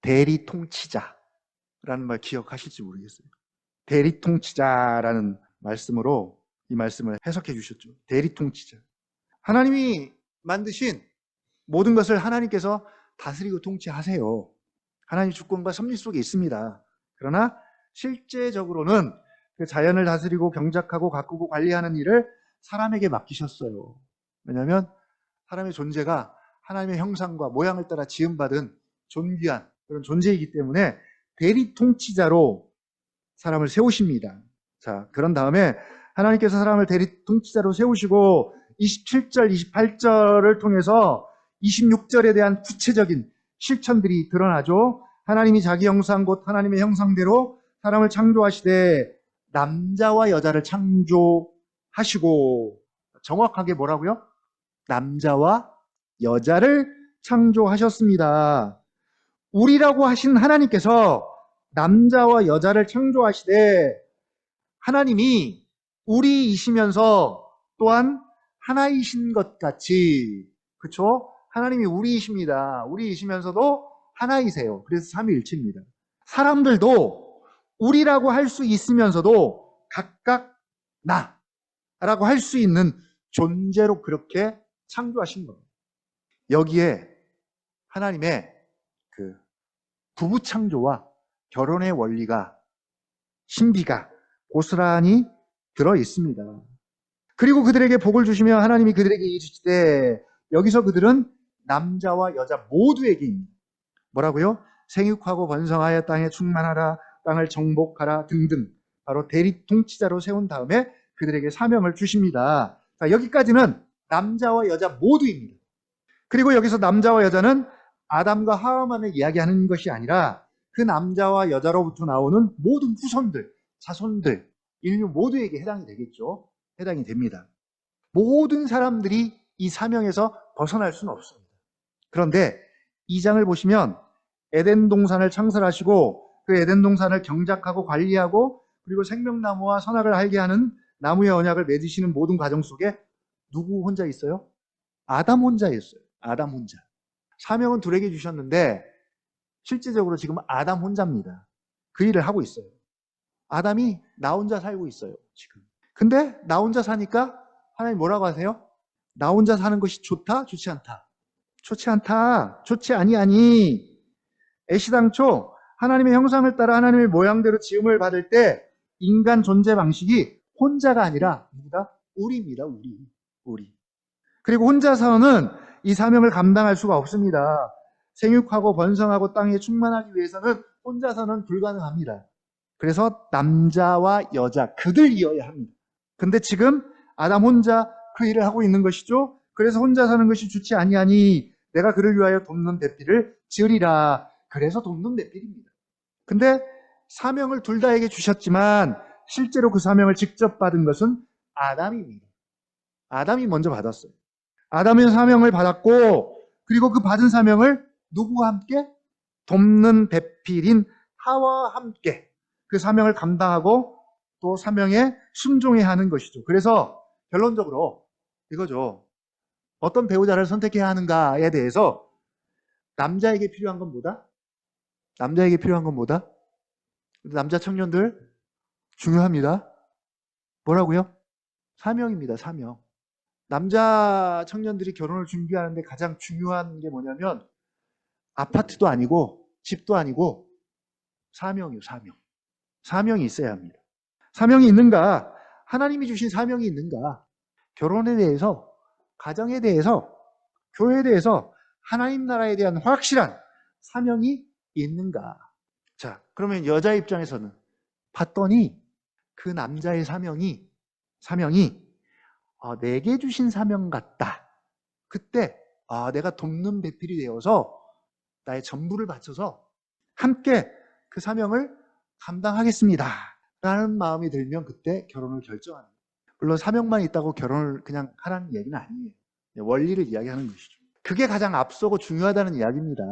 대리통치자라는 말 기억하실지 모르겠어요. 대리통치자라는 말씀으로 이 말씀을 해석해 주셨죠. 대리통치자. 하나님이 만드신 모든 것을 하나님께서 다스리고 통치하세요. 하나님 주권과 섭리 속에 있습니다. 그러나 실제적으로는 그 자연을 다스리고 경작하고 가꾸고 관리하는 일을 사람에게 맡기셨어요. 왜냐하면 사람의 존재가 하나님의 형상과 모양을 따라 지음받은 존귀한 그런 존재이기 때문에 대리통치자로 사람을 세우십니다. 자, 그런 다음에 하나님께서 사람을 대리통치자로 세우시고 27절, 28절을 통해서 26절에 대한 구체적인 실천들이 드러나죠. 하나님이 자기 형상 곧 하나님의 형상대로 사람을 창조하시되 남자와 여자를 창조하시고, 정확하게 뭐라고요? 남자와 여자를 창조하셨습니다. 우리라고 하신 하나님께서 남자와 여자를 창조하시되 하나님이 우리이시면서 또한 하나이신 것 같이, 그렇죠? 하나님이 우리이십니다. 우리이시면서도 하나이세요. 그래서 삼위일체입니다. 사람들도 우리라고 할 수 있으면서도 각각 나라고 할 수 있는 존재로 그렇게 창조하신 겁니다. 여기에 하나님의 그 부부 창조와 결혼의 원리가, 신비가 고스란히 들어 있습니다. 그리고 그들에게 복을 주시며 하나님이 그들에게 이르시되 여기서 그들은 남자와 여자 모두에게입니다. 뭐라고요? 생육하고 번성하여 땅에 충만하라, 땅을 정복하라 등등 바로 대리 통치자로 세운 다음에 그들에게 사명을 주십니다. 자, 여기까지는 남자와 여자 모두입니다. 그리고 여기서 남자와 여자는 아담과 하와만을 이야기하는 것이 아니라 그 남자와 여자로부터 나오는 모든 후손들, 자손들, 인류 모두에게 해당이 되겠죠. 해당이 됩니다. 모든 사람들이 이 사명에서 벗어날 수는 없습니다. 그런데 이 장을 보시면 에덴 동산을 창설하시고 그 에덴 동산을 경작하고 관리하고 그리고 생명나무와 선악을 알게 하는 나무의 언약을 맺으시는 모든 과정 속에 누구 혼자 있어요? 아담 혼자 있어요. 아담 혼자. 사명은 둘에게 주셨는데 실제적으로 지금 아담 혼자입니다. 그 일을 하고 있어요. 아담이 나 혼자 살고 있어요. 지금. 근데 나 혼자 사니까 하나님 뭐라고 하세요? 나 혼자 사는 것이 좋다? 좋지 않다? 좋지 않다. 좋지 아니하니. 애시당초 하나님의 형상을 따라 하나님의 모양대로 지음을 받을 때 인간 존재 방식이 혼자가 아니라 누구다? 우리입니다. 우리. 그리고 혼자서는 이 사명을 감당할 수가 없습니다. 생육하고 번성하고 땅에 충만하기 위해서는 혼자서는 불가능합니다. 그래서 남자와 여자 그들이어야 합니다. 근데 지금 아담 혼자 그 일을 하고 있는 것이죠. 그래서 혼자 사는 것이 좋지 아니하니 내가 그를 위하여 돕는 배필을 지으리라. 그래서 돕는 배필입니다. 근데 사명을 둘 다에게 주셨지만 실제로 그 사명을 직접 받은 것은 아담입니다. 아담이 먼저 받았어요. 아담의 사명을 받았고 그리고 그 받은 사명을 누구와 함께? 돕는 배필인 하와와 함께 그 사명을 감당하고 또 사명에 순종해야 하는 것이죠. 그래서 결론적으로 이거죠. 어떤 배우자를 선택해야 하는가에 대해서 남자에게 필요한 건 뭐다? 남자에게 필요한 건 뭐다? 남자 청년들 중요합니다. 뭐라고요? 사명입니다. 사명. 남자 청년들이 결혼을 준비하는데 가장 중요한 게 뭐냐면 아파트도 아니고 집도 아니고 사명이요. 사명. 사명이 있어야 합니다. 사명이 있는가? 하나님이 주신 사명이 있는가? 결혼에 대해서, 가정에 대해서, 교회에 대해서 하나님 나라에 대한 확실한 사명이 있는가? 자, 그러면 여자 입장에서는 봤더니 그 남자의 사명이 내게 주신 사명 같다. 그때 내가 돕는 배필이 되어서 나의 전부를 바쳐서 함께 그 사명을 감당하겠습니다. 라는 마음이 들면 그때 결혼을 결정합니다. 물론 사명만 있다고 결혼을 그냥 하라는 얘기는 아니에요. 원리를 이야기하는 것이죠. 그게 가장 앞서고 중요하다는 이야기입니다.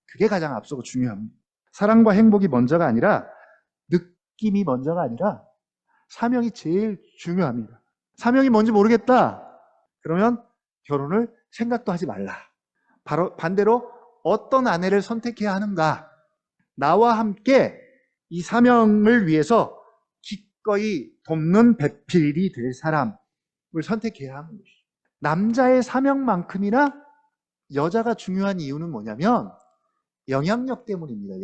그게 가장 앞서고 중요합니다. 사랑과 행복이 먼저가 아니라 느낌이 먼저가 아니라 사명이 제일 중요합니다. 사명이 뭔지 모르겠다. 그러면 결혼을 생각도 하지 말라. 바로 반대로 어떤 아내를 선택해야 하는가? 나와 함께 이 사명을 위해서 기꺼이 돕는 배필이 될 사람을 선택해야 하는 것이죠. 남자의 사명만큼이나 여자가 중요한 이유는 뭐냐면 영향력 때문입니다.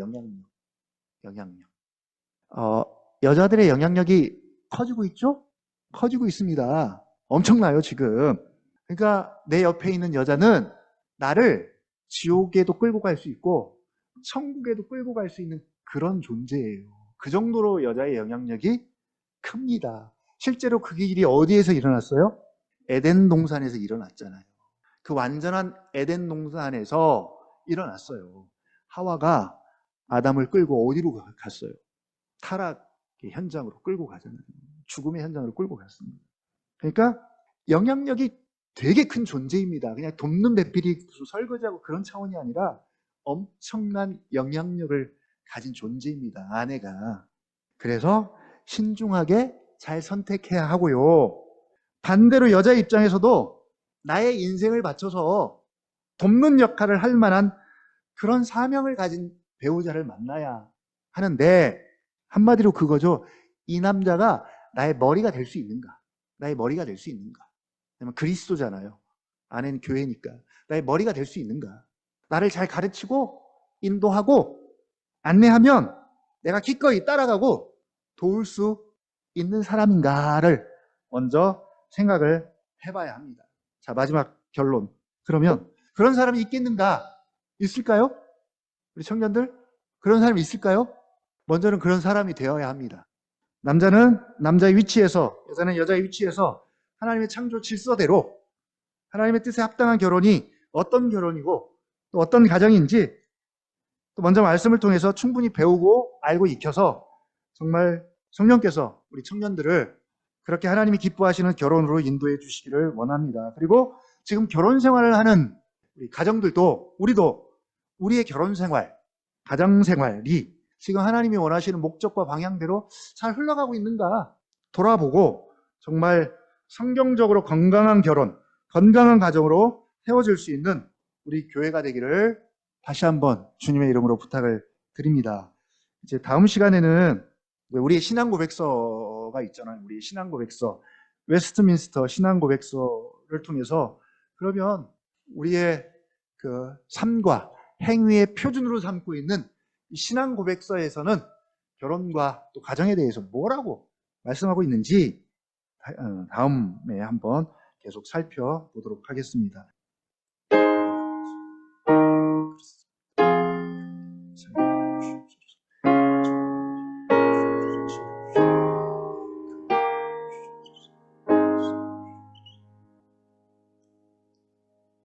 영향력. 여자들의 영향력이 커지고 있죠? 커지고 있습니다. 엄청나요, 지금. 그러니까 내 옆에 있는 여자는 나를 지옥에도 끌고 갈 수 있고 천국에도 끌고 갈 수 있는 그런 존재예요. 그 정도로 여자의 영향력이 큽니다. 실제로 그 일이 어디에서 일어났어요? 에덴 동산에서 일어났잖아요. 그 완전한 에덴 동산에서 일어났어요. 하와가 아담을 끌고 어디로 갔어요? 타락의 현장으로 끌고 가잖아요. 죽음의 현장으로 끌고 갔습니다. 그러니까 영향력이 되게 큰 존재입니다. 그냥 돕는 배필이 설거지하고 그런 차원이 아니라 엄청난 영향력을 가진 존재입니다. 아내가. 그래서 신중하게 잘 선택해야 하고요. 반대로 여자 입장에서도 나의 인생을 바쳐서 돕는 역할을 할 만한 그런 사명을 가진 배우자를 만나야 하는데 한마디로 그거죠. 이 남자가 나의 머리가 될 수 있는가? 나의 머리가 될 수 있는가? 왜냐면 그리스도잖아요. 아내는 교회니까. 나의 머리가 될 수 있는가? 나를 잘 가르치고 인도하고 안내하면 내가 기꺼이 따라가고 도울 수 있는 사람인가를 먼저 생각을 해봐야 합니다. 자, 마지막 결론. 그러면 그런 사람이 있겠는가? 있을까요? 우리 청년들? 그런 사람이 있을까요? 먼저는 그런 사람이 되어야 합니다. 남자는 남자의 위치에서, 여자는 여자의 위치에서 하나님의 창조 질서대로 하나님의 뜻에 합당한 결혼이 어떤 결혼이고 또 어떤 가정인지 또 먼저 말씀을 통해서 충분히 배우고 알고 익혀서 정말 성령께서 우리 청년들을 그렇게 하나님이 기뻐하시는 결혼으로 인도해 주시기를 원합니다. 그리고 지금 결혼 생활을 하는 우리 가정들도 우리도 우리의 결혼 생활, 가정 생활이 지금 하나님이 원하시는 목적과 방향대로 잘 흘러가고 있는가 돌아보고 정말 성경적으로 건강한 결혼, 건강한 가정으로 세워질 수 있는 우리 교회가 되기를 다시 한번 주님의 이름으로 부탁을 드립니다. 이제 다음 시간에는 우리의 신앙 고백서가 있잖아요. 우리 신앙 고백서, 웨스트민스터 신앙 고백서를 통해서 그러면 우리의 그 삶과 행위의 표준으로 삼고 있는 이 신앙 고백서에서는 결혼과 또 가정에 대해서 뭐라고 말씀하고 있는지 다음에 한번 계속 살펴보도록 하겠습니다.